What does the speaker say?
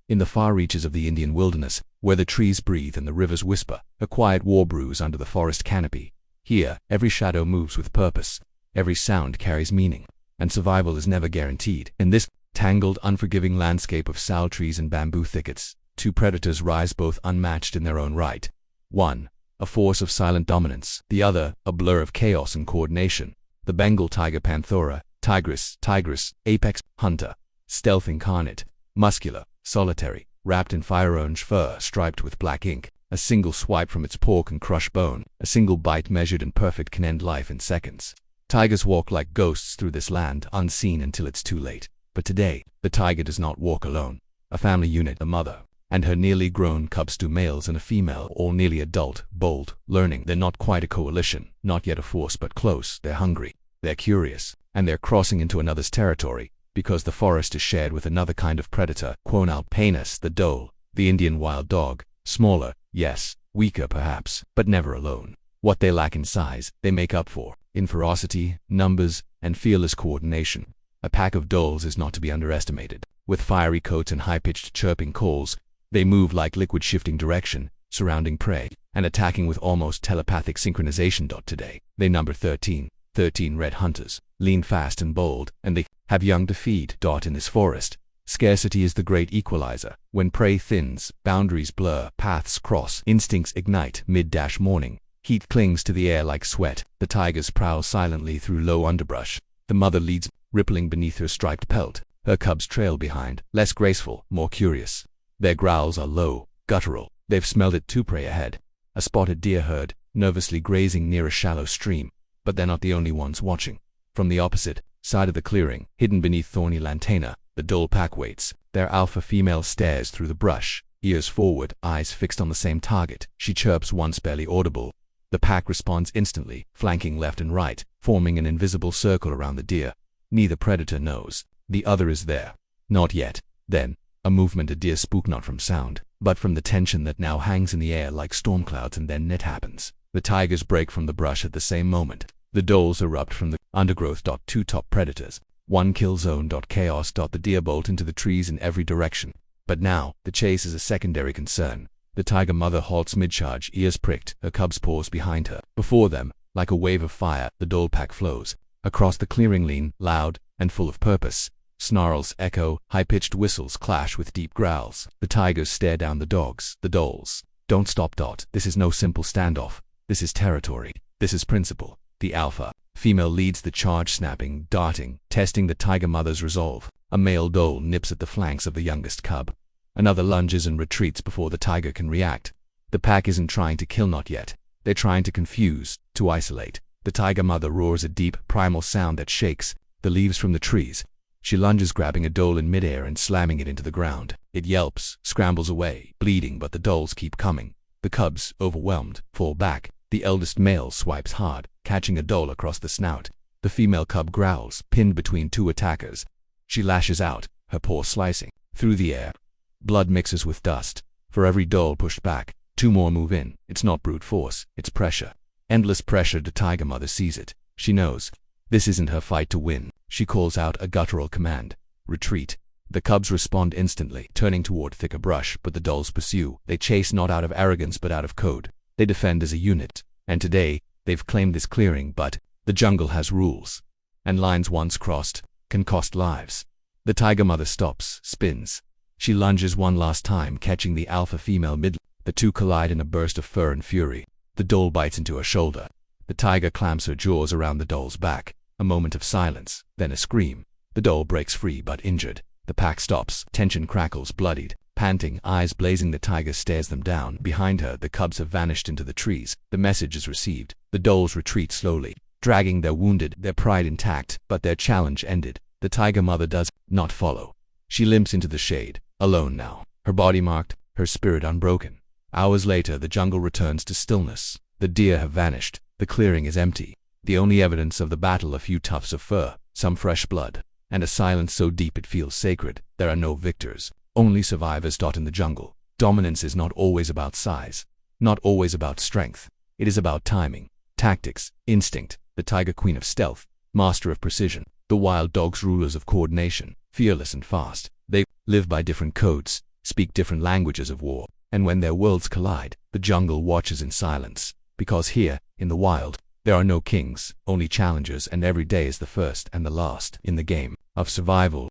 In the far reaches of the Indian wilderness, where the trees breathe and the rivers whisper, a quiet war brews under the forest canopy. Here, every shadow moves with purpose, every sound carries meaning, and survival is never guaranteed. In this tangled, unforgiving landscape of sal trees and bamboo thickets, two predators rise, both unmatched in their own right. One, a force of silent dominance; the other, a blur of chaos and coordination. The Bengal tiger, Panthera, tigris, apex hunter, stealth incarnate, muscular, solitary, wrapped in fire-orange fur striped with black ink. A single swipe from its paw can crush bone. A single bite measured in perfect can end life in seconds. Tigers walk like ghosts through this land, unseen until it's too late. But today, the tiger does not walk alone. A family unit, a mother and her nearly grown cubs, two males and a female, all nearly adult, bold, learning. They're not quite a coalition, not yet a force, but close. They're hungry, they're curious, and they're crossing into another's territory, because the forest is shared with another kind of predator, Quonalpanus, the dhole, the Indian wild dog. Smaller, yes, weaker perhaps, but never alone. What they lack in size, they make up for in ferocity, numbers, and fearless coordination. A pack of dholes is not to be underestimated. With fiery coats and high-pitched chirping calls, they move like liquid, shifting direction, surrounding prey, and attacking with almost telepathic synchronization. Today, they number 13 red hunters, lean, fast, and bold, and they have young to feed. In this forest, scarcity is the great equalizer. When prey thins, boundaries blur, paths cross, instincts ignite. Mid-morning, heat clings to the air like sweat. The tigers prowl silently through low underbrush. The mother leads, rippling beneath her striped pelt. Her cubs trail behind, less graceful, more curious. Their growls are low, guttural. They've smelled it too. Prey ahead. A spotted deer herd, nervously grazing near a shallow stream. But they're not the only ones watching. From the opposite side of the clearing, hidden beneath thorny lantana, the dhole pack waits. Their alpha female stares through the brush, ears forward, eyes fixed on the same target. She chirps once barely audible. The pack responds instantly, flanking left and right, forming an invisible circle around the deer. Neither predator knows the other is there. Not yet. Then, a movement, a deer spook, not from sound, but from the tension that now hangs in the air like storm clouds, and then it happens. The tigers break from the brush at the same moment. The dholes erupt from the undergrowth. Two top predators. One kill zone. Chaos. The deer bolt into the trees in every direction. But now, the chase is a secondary concern. The tiger mother halts mid-charge, ears pricked, her cubs pause behind her. Before them, like a wave of fire, the dhole pack flows. Across the clearing, lean, loud, and full of purpose. Snarls echo, high-pitched whistles clash with deep growls. The tigers stare down the dogs. The dholes don't stop. This is no simple standoff. This is territory. This is principle. The alpha female leads the charge, snapping, darting, testing the tiger mother's resolve. A male dhole nips at the flanks of the youngest cub. Another lunges and retreats before the tiger can react. The pack isn't trying to kill, not yet. They're trying to confuse, to isolate. The tiger mother roars a deep, primal sound that shakes the leaves from the trees. She lunges, grabbing a dhole in midair and slamming it into the ground. It yelps, scrambles away, bleeding, but the dholes keep coming. The cubs, overwhelmed, fall back. The eldest male swipes hard, catching a dhole across the snout. The female cub growls, pinned between two attackers. She lashes out, her paw slicing through the air. Blood mixes with dust. For every dhole pushed back, two more move in. It's not brute force, it's pressure. Endless pressure. The tiger mother sees it. She knows this isn't her fight to win. She calls out a guttural command. Retreat. The cubs respond instantly, turning toward thicker brush, but the dholes pursue. They chase not out of arrogance but out of code. They defend as a unit. And today, they've claimed this clearing, but the jungle has rules. And lines once crossed can cost lives. The tiger mother stops, spins. She lunges one last time, catching the alpha female mid. The two collide in a burst of fur and fury. The dhole bites into her shoulder. The tiger clamps her jaws around the dhole's back. A moment of silence, then a scream. The dhole breaks free but injured. The pack stops. Tension crackles, bloodied, panting, eyes blazing. The tiger stares them down. Behind her, the cubs have vanished into the trees. The message is received. The dholes retreat slowly, dragging their wounded, their pride intact, but their challenge ended. The tiger mother does not follow. She limps into the shade, alone now, her body marked, her spirit unbroken. Hours later, the jungle returns to stillness. The deer have vanished. The clearing is empty. The only evidence of the battle, a few tufts of fur, some fresh blood, and a silence so deep it feels sacred. There are no victors, only survivors. In the jungle, dominance is not always about size, not always about strength. It is about timing, tactics, instinct. The tiger, queen of stealth, master of precision. The wild dogs, rulers of coordination, fearless and fast. They live by different codes, speak different languages of war, and when their worlds collide, the jungle watches in silence. Because here, in the wild, there are no kings, only challengers, and every day is the first and the last in the game of survival.